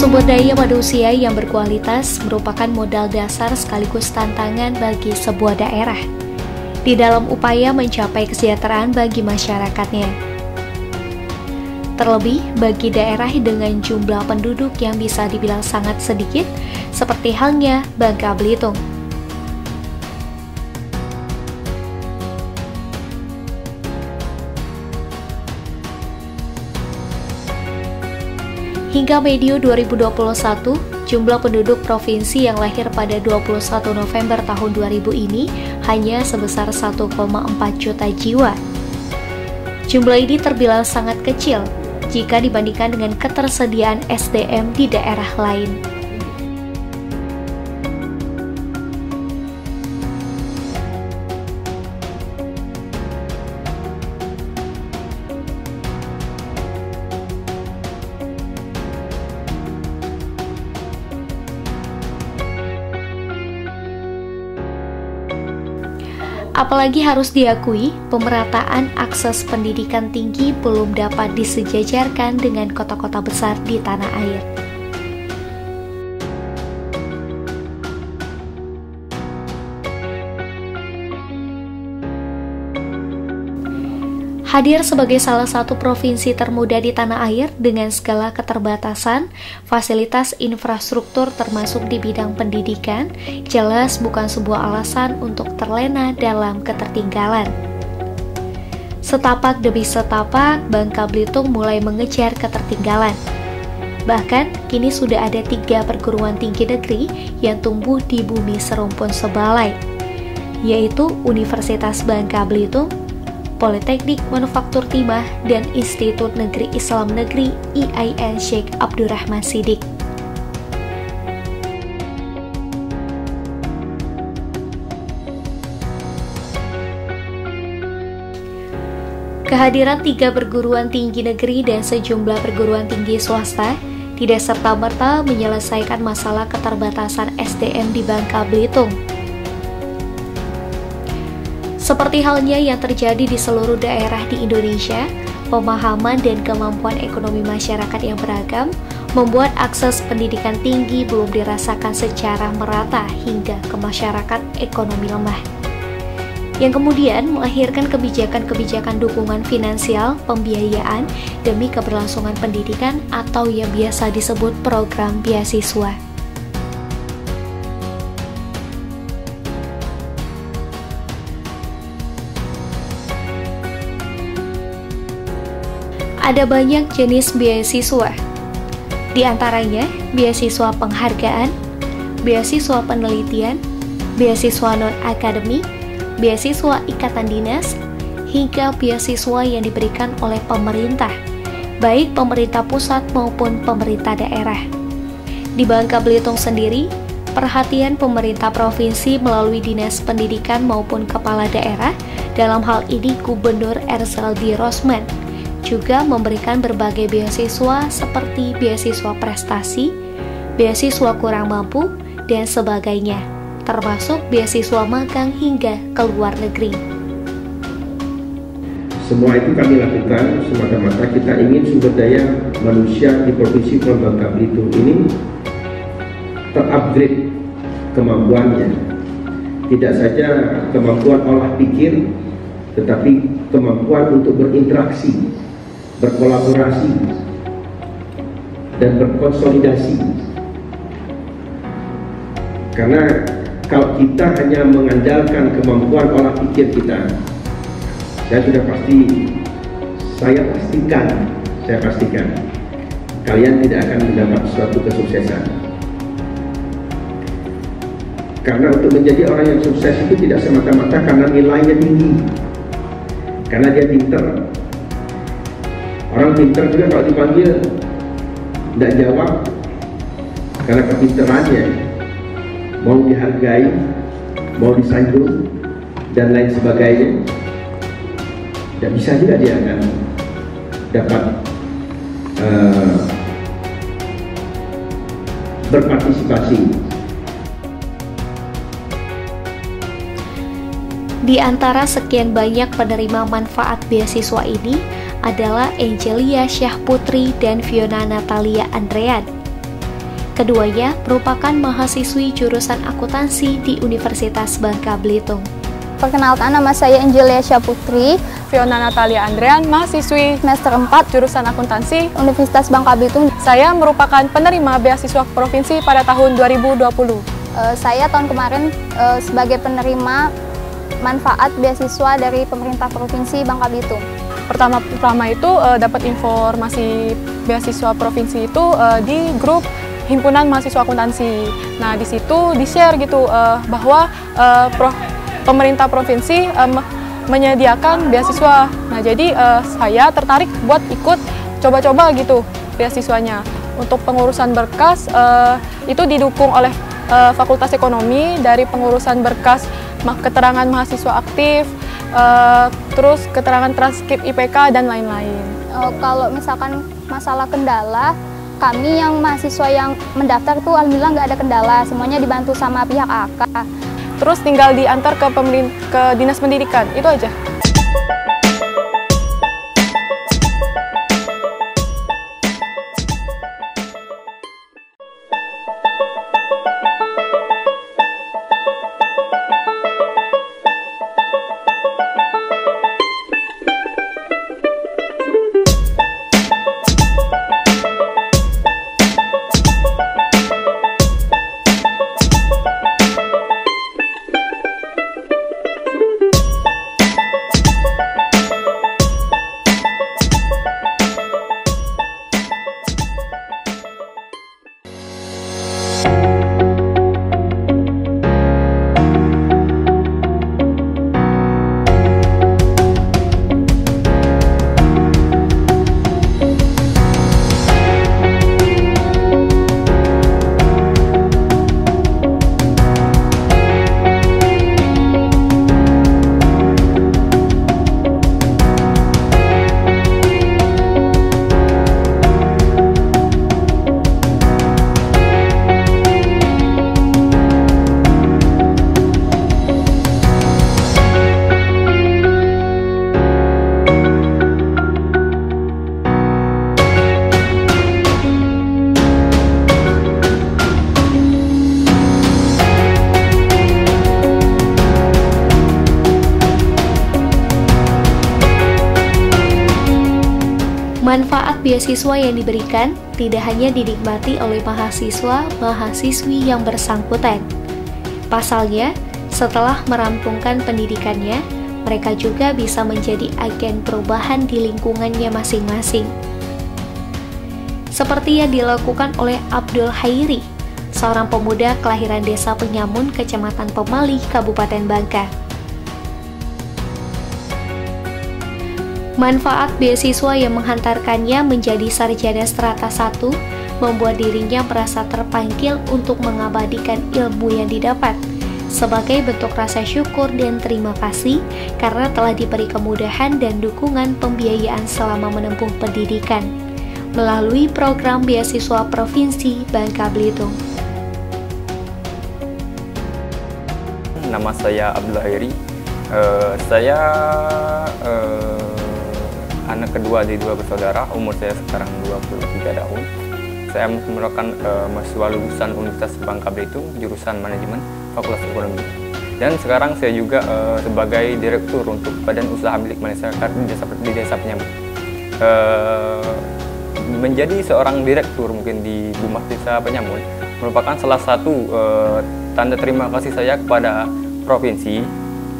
Sumber daya manusia yang berkualitas merupakan modal dasar sekaligus tantangan bagi sebuah daerah di dalam upaya mencapai kesejahteraan bagi masyarakatnya. Terlebih bagi daerah dengan jumlah penduduk yang bisa dibilang sangat sedikit, seperti halnya Bangka Belitung. Hingga medio 2021, jumlah penduduk provinsi yang lahir pada 21 November tahun 2000 ini hanya sebesar 1,4 juta jiwa. Jumlah ini terbilang sangat kecil jika dibandingkan dengan ketersediaan SDM di daerah lain. Apalagi harus diakui, pemerataan akses pendidikan tinggi belum dapat disejajarkan dengan kota-kota besar di tanah air. Hadir sebagai salah satu provinsi termuda di tanah air dengan segala keterbatasan, fasilitas infrastruktur termasuk di bidang pendidikan, jelas bukan sebuah alasan untuk terlena dalam ketertinggalan. Setapak demi setapak, Bangka Belitung mulai mengejar ketertinggalan. Bahkan, kini sudah ada 3 perguruan tinggi negeri yang tumbuh di bumi serumpun sebalai, yaitu Universitas Bangka Belitung, Politeknik Manufaktur Timah, dan Institut Negeri Islam Negeri IAIN Syekh Abdurrahman Siddiq. Kehadiran 3 perguruan tinggi negeri dan sejumlah perguruan tinggi swasta tidak serta-merta menyelesaikan masalah keterbatasan SDM di Bangka Belitung. Seperti halnya yang terjadi di seluruh daerah di Indonesia, pemahaman dan kemampuan ekonomi masyarakat yang beragam membuat akses pendidikan tinggi belum dirasakan secara merata hingga ke masyarakat ekonomi lemah, yang kemudian melahirkan kebijakan-kebijakan dukungan finansial, pembiayaan demi keberlangsungan pendidikan atau yang biasa disebut program beasiswa. Ada banyak jenis beasiswa, di antaranya beasiswa penghargaan, beasiswa penelitian, beasiswa non-akademik, beasiswa ikatan dinas, hingga beasiswa yang diberikan oleh pemerintah, baik pemerintah pusat maupun pemerintah daerah. Di Bangka Belitung sendiri, perhatian pemerintah provinsi melalui Dinas Pendidikan maupun Kepala Daerah, dalam hal ini Gubernur Erzaldi Rosman, juga memberikan berbagai beasiswa seperti beasiswa prestasi, beasiswa kurang mampu, dan sebagainya, termasuk beasiswa magang hingga ke luar negeri. Semua itu kami lakukan semata-mata kita ingin sumber daya manusia di Provinsi Bangka Belitung ini terupgrade kemampuannya. Tidak saja kemampuan olah pikir, tetapi kemampuan untuk berinteraksi, berkolaborasi, dan berkonsolidasi. Karena kalau kita hanya mengandalkan kemampuan olah pikir kita, saya pastikan kalian tidak akan mendapat suatu kesuksesan. Karena untuk menjadi orang yang sukses itu tidak semata-mata karena nilainya tinggi, karena dia pinter. Orang pinter juga kalau dipanggil tidak jawab karena kepinterannya, mau dihargai, mau disanjung, dan lain sebagainya. Tidak bisa juga dia akan dapat berpartisipasi. Di antara sekian banyak penerima manfaat beasiswa ini adalah Angelia Syahputri dan Fiona Natalia Andrean. Keduanya merupakan mahasiswi jurusan akuntansi di Universitas Bangka Belitung. Perkenalkan, nama saya Angelia Syaputri, Fiona Natalia Andrean, mahasiswi semester 4 jurusan akuntansi Universitas Bangka Belitung. Saya merupakan penerima beasiswa provinsi pada tahun 2020. Saya tahun kemarin sebagai penerima manfaat beasiswa dari pemerintah provinsi Bangka Belitung. Pertama itu dapat informasi beasiswa provinsi itu di grup himpunan mahasiswa akuntansi. Nah, di situ di-share gitu bahwa pemerintah provinsi menyediakan beasiswa. Nah, jadi saya tertarik buat ikut coba-coba gitu beasiswanya. Untuk pengurusan berkas itu didukung oleh Fakultas Ekonomi dari pengurusan berkas keterangan mahasiswa aktif, terus keterangan transkrip IPK dan lain-lain. Kalau misalkan masalah kendala, kami yang mahasiswa yang mendaftar tuh alhamdulillah nggak ada kendala, semuanya dibantu sama pihak AK. Terus tinggal diantar ke Dinas Pendidikan, itu aja. Manfaat beasiswa yang diberikan tidak hanya dinikmati oleh mahasiswa-mahasiswi yang bersangkutan. Pasalnya, setelah merampungkan pendidikannya, mereka juga bisa menjadi agen perubahan di lingkungannya masing-masing. Seperti yang dilakukan oleh Abdul Hairi, seorang pemuda kelahiran Desa Penyamun, Kecamatan Pemali, Kabupaten Bangka. Manfaat beasiswa yang menghantarkannya menjadi sarjana strata 1 membuat dirinya merasa terpanggil untuk mengabadikan ilmu yang didapat sebagai bentuk rasa syukur dan terima kasih karena telah diberi kemudahan dan dukungan pembiayaan selama menempuh pendidikan melalui program beasiswa Provinsi Bangka Belitung. Nama saya Abdul Hairi. Saya anak kedua dari 2 bersaudara, umur saya sekarang 23 tahun. Saya merupakan mahasiswa lulusan Universitas Bangka Belitung, jurusan Manajemen, Fakultas Ekonomi. Dan sekarang saya juga sebagai direktur untuk Badan Usaha Milik Masyarakat di Desa Penyamun. Menjadi seorang direktur mungkin di Humas Desa Penyamun merupakan salah satu tanda terima kasih saya kepada provinsi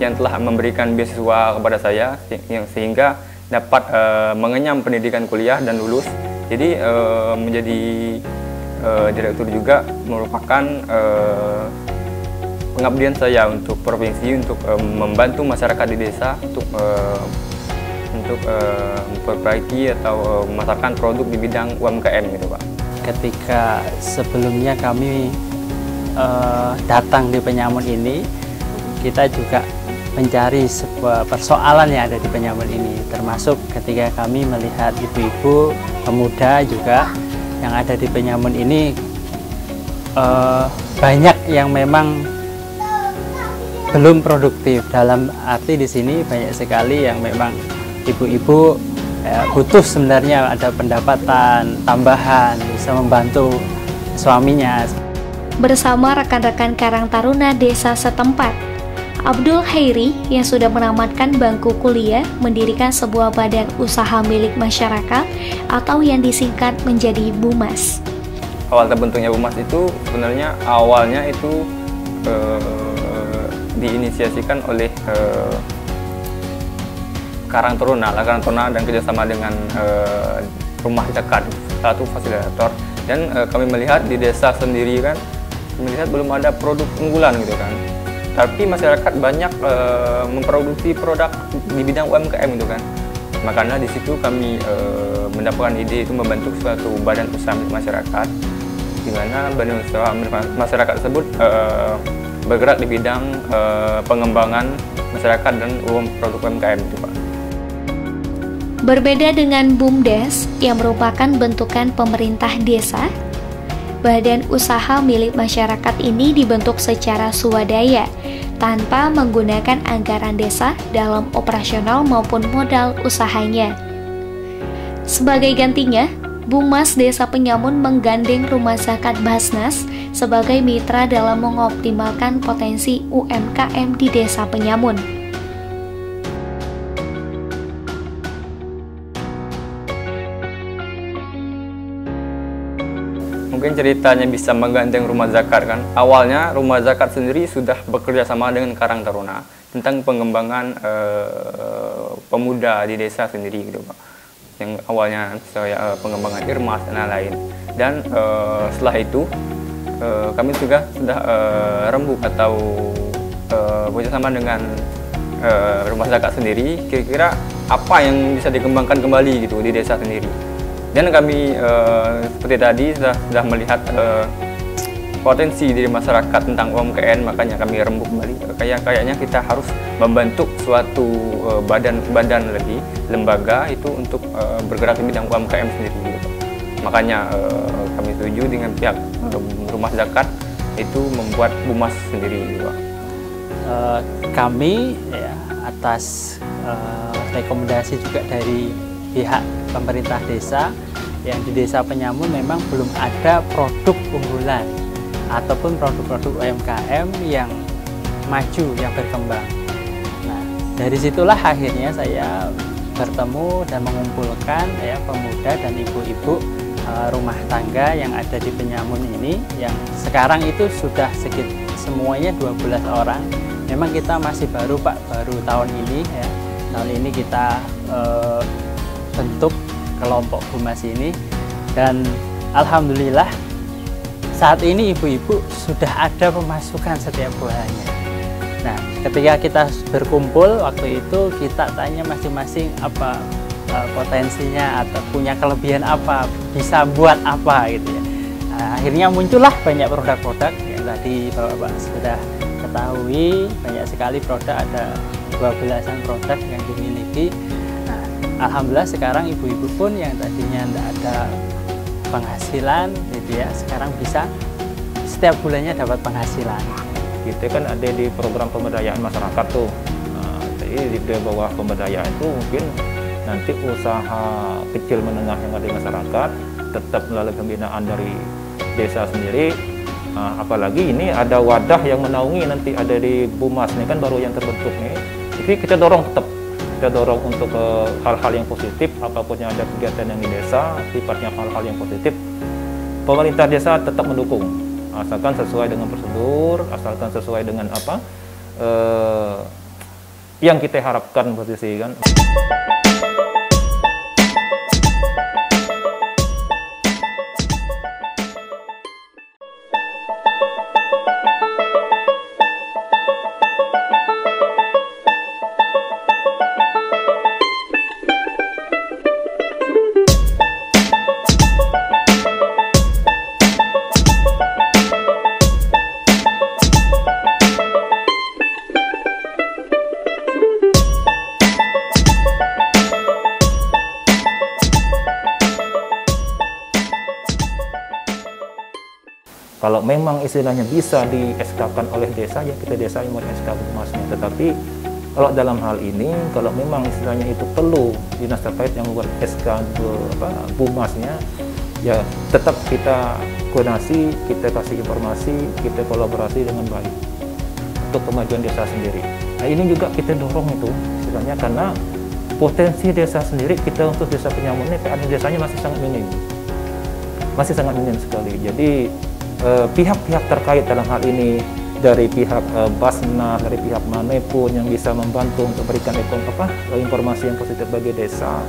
yang telah memberikan beasiswa kepada saya sehingga dapat mengenyam pendidikan kuliah dan lulus. Jadi menjadi direktur juga merupakan pengabdian saya untuk provinsi, untuk membantu masyarakat di desa untuk memperbaiki atau memasarkan produk di bidang UMKM gitu Pak. Ketika sebelumnya kami datang di Penyamun ini, kita juga mencari sebuah persoalan yang ada di Penyamun ini, termasuk ketika kami melihat ibu-ibu, pemuda juga yang ada di Penyamun ini banyak yang memang belum produktif. Dalam arti di sini banyak sekali yang memang ibu-ibu butuh sebenarnya ada pendapatan tambahan, bisa membantu suaminya. Bersama rekan-rekan Karang Taruna desa setempat, Abdul Khairi yang sudah menamatkan bangku kuliah mendirikan sebuah badan usaha milik masyarakat atau yang disingkat menjadi BUMAS. Awal terbentuknya BUMAS itu sebenarnya awalnya itu diinisiasikan oleh Karang Taruna dan kerjasama dengan Rumah Zakat, satu fasilitator. Dan kami melihat di desa sendiri kan, melihat belum ada produk unggulan gitu kan. Tapi masyarakat banyak memproduksi produk di bidang UMKM gitu kan. Makanya di situ kami mendapatkan ide itu membentuk suatu badan usaha milik masyarakat, di mana badan usaha milik masyarakat tersebut bergerak di bidang pengembangan masyarakat dan produk UMKM itu, Pak. Berbeda dengan BUMDes yang merupakan bentukan pemerintah desa, badan usaha milik masyarakat ini dibentuk secara swadaya tanpa menggunakan anggaran desa dalam operasional maupun modal usahanya. Sebagai gantinya, BUMAS Desa Penyamun menggandeng Rumah Zakat Basnas sebagai mitra dalam mengoptimalkan potensi UMKM di Desa Penyamun. Mungkin ceritanya bisa menggandeng Rumah Zakat kan. Awalnya Rumah Zakat sendiri sudah bekerja sama dengan Karang Taruna tentang pengembangan pemuda di desa sendiri gitu, Pak. Yang awalnya saya pengembangan irmas dan lain-lain. Dan setelah itu kami juga sudah rembuk atau bekerjasama dengan Rumah Zakat sendiri, kira-kira apa yang bisa dikembangkan kembali gitu di desa sendiri. Dan kami seperti tadi sudah melihat potensi dari masyarakat tentang UMKM, makanya kami rembuk kembali. Kayaknya kita harus membentuk suatu badan lagi, lembaga itu untuk bergerak di bidang UMKM sendiri. Gitu. Makanya kami setuju dengan pihak Rumah Zakat itu membuat BUMAS sendiri. Gitu. Kami ya, atas rekomendasi juga dari pihak pemerintah desa, yang di Desa Penyamun memang belum ada produk unggulan ataupun produk-produk UMKM yang maju, yang berkembang. Nah, dari situlah akhirnya saya bertemu dan mengumpulkan ya pemuda dan ibu-ibu rumah tangga yang ada di Penyamun ini, yang sekarang itu sudah semuanya 12 orang. Memang kita masih baru, Pak, baru tahun ini ya. Tahun ini kita bentuk kelompok BUMAS ini, dan alhamdulillah saat ini ibu-ibu sudah ada pemasukan setiap bulannya. Nah, ketika kita berkumpul waktu itu, kita tanya masing-masing apa potensinya atau punya kelebihan apa, bisa buat apa gitu ya. Nah, akhirnya muncullah banyak produk-produk yang tadi Bapak sudah ketahui, banyak sekali produk, ada 12-an produk yang dimiliki. Alhamdulillah sekarang ibu-ibu pun yang tadinya tidak ada penghasilan gitu ya, sekarang bisa setiap bulannya dapat penghasilan. Kita kan ada di program pemberdayaan masyarakat tuh. Jadi di bawah pemberdayaan itu mungkin nanti usaha kecil menengah yang ada di masyarakat tetap melalui pembinaan dari desa sendiri. Apalagi ini ada wadah yang menaungi nanti ada di BUMAS ini kan baru yang terbentuk nih. Jadi kita dorong untuk hal-hal yang positif, apapun yang ada kegiatan yang di desa, sifatnya hal-hal yang positif, pemerintah desa tetap mendukung, asalkan sesuai dengan prosedur, asalkan sesuai dengan apa yang kita harapkan posisi kan. Kalau memang istilahnya bisa di SK-kan oleh desa, ya kita desa yang mau SK BUMAS-nya. Tetapi kalau dalam hal ini, kalau memang istilahnya itu perlu dinas terkait yang membuat SK BUMAS-nya, ya tetap kita koordinasi, kita kasih informasi, kita kolaborasi dengan baik untuk kemajuan desa sendiri. Nah ini juga kita dorong itu sebenarnya karena potensi desa sendiri kita untuk desa Penyamun ini keadaan desanya masih sangat minim sekali. Jadi pihak-pihak terkait dalam hal ini dari pihak Basnas, dari pihak manapun yang bisa membantu untuk berikan informasi yang positif bagi desa,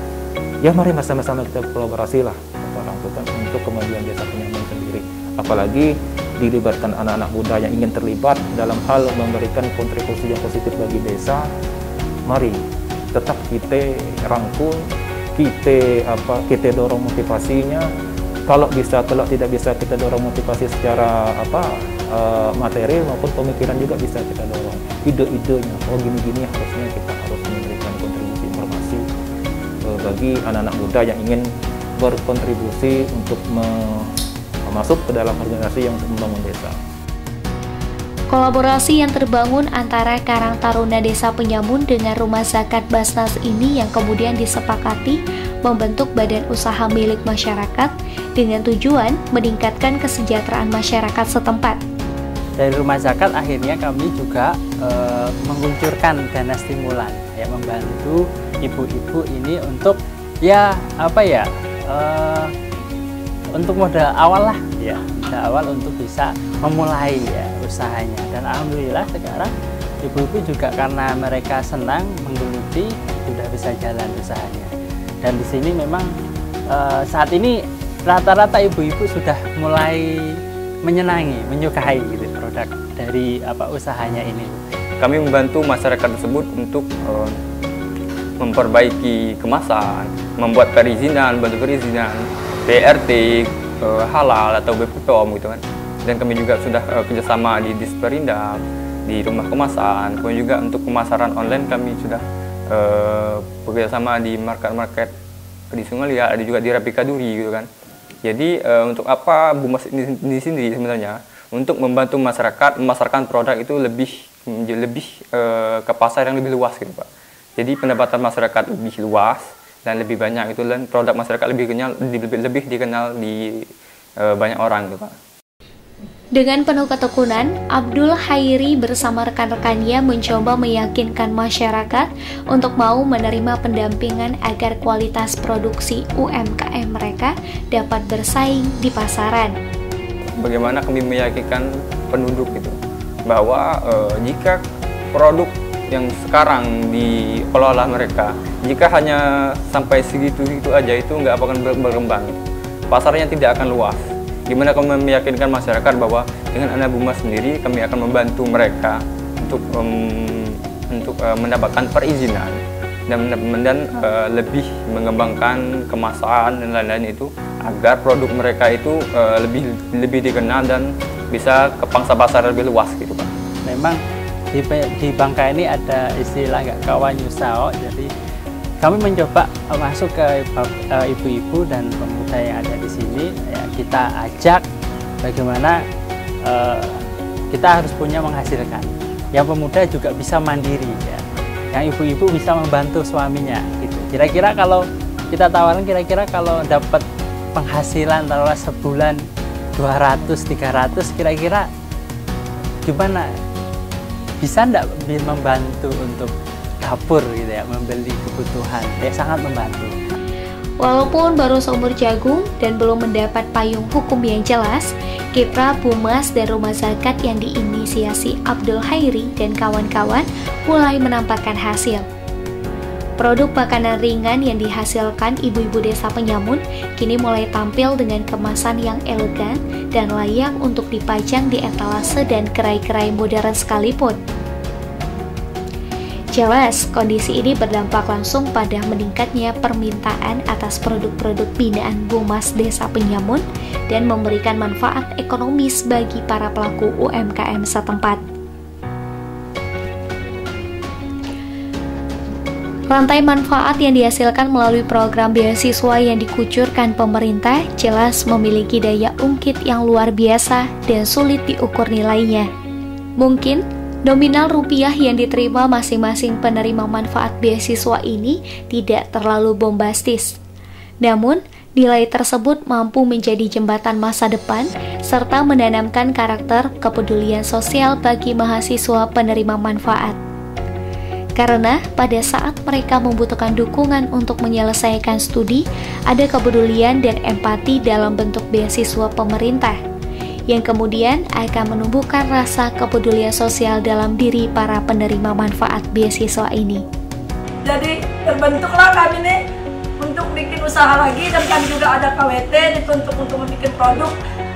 ya mari sama-sama kita kolaborasi lah untuk kemajuan desa Penyamun sendiri. Apalagi dilibatkan anak-anak muda yang ingin terlibat dalam hal memberikan kontribusi yang positif bagi desa. Mari tetap kita rangkul, kita dorong motivasinya. Kalau bisa, kalau tidak bisa kita dorong motivasi secara materi maupun pemikiran juga bisa kita dorong ide-idenya. Oh gini-gini harusnya kita harus memberikan kontribusi informasi bagi anak-anak muda yang ingin berkontribusi untuk masuk ke dalam organisasi yang membangun desa. Kolaborasi yang terbangun antara Karang Taruna Desa Penyamun dengan Rumah Zakat Basnas ini yang kemudian disepakati membentuk badan usaha milik masyarakat dengan tujuan meningkatkan kesejahteraan masyarakat setempat. Dari Rumah Zakat akhirnya kami juga menguncurkan dana stimulan, ya, membantu ibu-ibu ini untuk untuk modal awal lah, ya, modal awal untuk bisa memulai ya usahanya. Dan alhamdulillah sekarang ibu-ibu juga karena mereka senang menggeluti sudah bisa jalan usahanya. Dan di sini memang saat ini rata-rata ibu-ibu sudah mulai menyukai gitu produk dari usahanya ini. Kami membantu masyarakat tersebut untuk memperbaiki kemasan, membuat perizinan, bantu perizinan, BRT, halal atau BPOM gitu kan. Dan kami juga sudah kerjasama di Disperindak, di rumah kemasan, kemudian juga untuk pemasaran online kami sudah bekerjasama di market-market di Sungai Liat, ada juga di Rapika Duri gitu kan. Jadi untuk apa Bumas ini sendiri sebenarnya untuk membantu masyarakat memasarkan produk itu lebih ke pasar yang lebih luas gitu Pak. Jadi pendapatan masyarakat lebih luas dan lebih banyak itu, dan produk masyarakat lebih dikenal di banyak orang gitu Pak. Dengan penuh ketekunan, Abdul Khairi bersama rekan-rekannya mencoba meyakinkan masyarakat untuk mau menerima pendampingan agar kualitas produksi UMKM mereka dapat bersaing di pasaran. Bagaimana kami meyakinkan penduduk itu bahwa jika produk yang sekarang dikelola mereka, jika hanya sampai segitu aja itu nggak akan berkembang. Pasarnya tidak akan luas. Gimana kami meyakinkan masyarakat bahwa dengan Anak Bumas sendiri kami akan membantu mereka untuk mendapatkan perizinan dan lebih mengembangkan kemasan dan lain-lain itu agar produk mereka itu lebih dikenal dan bisa ke pangsa pasar lebih luas gitu Pak. Memang di Bangka ini ada istilah nggak kawan nyusao, jadi kami mencoba masuk ke ibu-ibu dan pemuda yang ada di sini, ya, kita ajak bagaimana kita harus punya menghasilkan. Yang pemuda juga bisa mandiri, ya. Yang ibu-ibu bisa membantu suaminya. Gitu. Kira-kira kalau kita tawarin, kira-kira kalau dapat penghasilan taruhlah sebulan 200-300, kira-kira gimana? Bisa enggak membantu untuk dapur gitu ya, membeli kebutuhan, ya sangat membantu. Walaupun baru seumur jagung dan belum mendapat payung hukum yang jelas, kiprah Bumas dan Rumah Zakat yang diinisiasi Abdul Khairi dan kawan-kawan mulai menampakkan hasil. Produk makanan ringan yang dihasilkan ibu-ibu desa Penyamun kini mulai tampil dengan kemasan yang elegan dan layak untuk dipajang di etalase dan gerai-gerai modern sekalipun. Jelas, kondisi ini berdampak langsung pada meningkatnya permintaan atas produk-produk binaan Bumas Desa Penyamun dan memberikan manfaat ekonomis bagi para pelaku UMKM setempat. Rantai manfaat yang dihasilkan melalui program beasiswa yang dikucurkan pemerintah jelas memiliki daya ungkit yang luar biasa dan sulit diukur nilainya. Mungkin nominal rupiah yang diterima masing-masing penerima manfaat beasiswa ini tidak terlalu bombastis. Namun, Nilai tersebut mampu menjadi jembatan masa depan serta menanamkan karakter kepedulian sosial bagi mahasiswa penerima manfaat. Karena pada saat mereka membutuhkan dukungan untuk menyelesaikan studi, ada kepedulian dan empati dalam bentuk beasiswa pemerintah, yang kemudian akan menumbuhkan rasa kepedulian sosial dalam diri para penerima manfaat beasiswa ini. Jadi terbentuklah kami nih untuk bikin usaha lagi, dan kami juga ada KWT dituntut untuk membuat produk.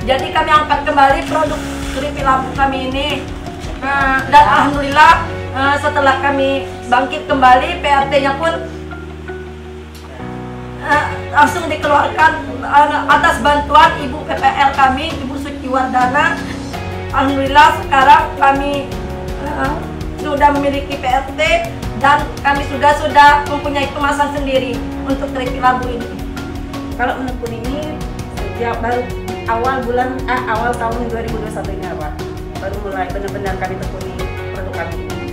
Jadi kami angkat kembali produk keripik lampu kami ini. Dan alhamdulillah setelah kami bangkit kembali, PRT-nya pun langsung dikeluarkan atas bantuan Ibu PPL kami, Ibu Suci Wardana. Alhamdulillah sekarang kami sudah memiliki PRT dan kami sudah mempunyai kemasan sendiri untuk keripik labu ini. Kalau menekun ini sejak baru awal tahun 2021 ini Pak, baru mulai benar-benar kami tekuni produk kami ini.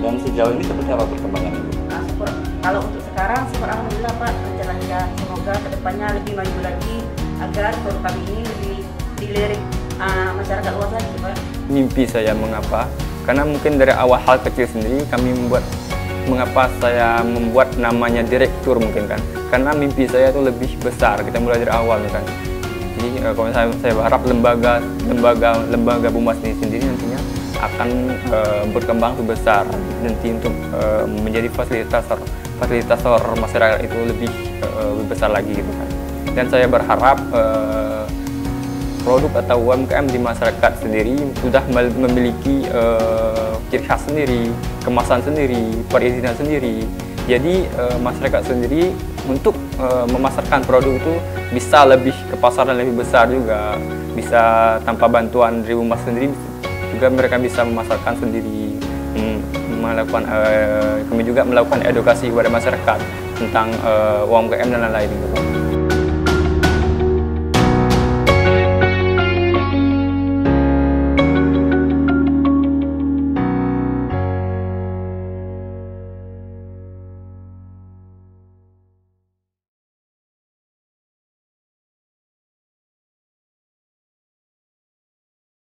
Dan sejauh ini seperti apa perkembangan Ibu? Nah, kalau untuk sekarang, alhamdulillah Pak, lancar-lancar. Semoga kedepannya lebih maju lagi agar produk kami ini lebih dilirik masyarakat luas lagi Pak. Mimpi saya mengapa? Karena mungkin dari awal hal kecil sendiri kami mengapa saya membuat namanya direktur mungkin kan? Karena mimpi saya itu lebih besar, kita mulai dari awal kan. Jadi kalau saya berharap lembaga Bumas ini sendiri nantinya akan berkembang lebih besar nanti untuk menjadi fasilitator masyarakat itu lebih besar lagi gitu kan. Dan saya berharap produk atau UMKM di masyarakat sendiri sudah memiliki ciri khas sendiri, kemasan sendiri, perizinan sendiri. Jadi masyarakat sendiri untuk memasarkan produk itu bisa lebih ke pasaran lebih besar juga, bisa tanpa bantuan dari Bumas sendiri juga mereka bisa memasarkan sendiri, kami juga melakukan edukasi kepada masyarakat tentang UMKM dan lain-lain gitu.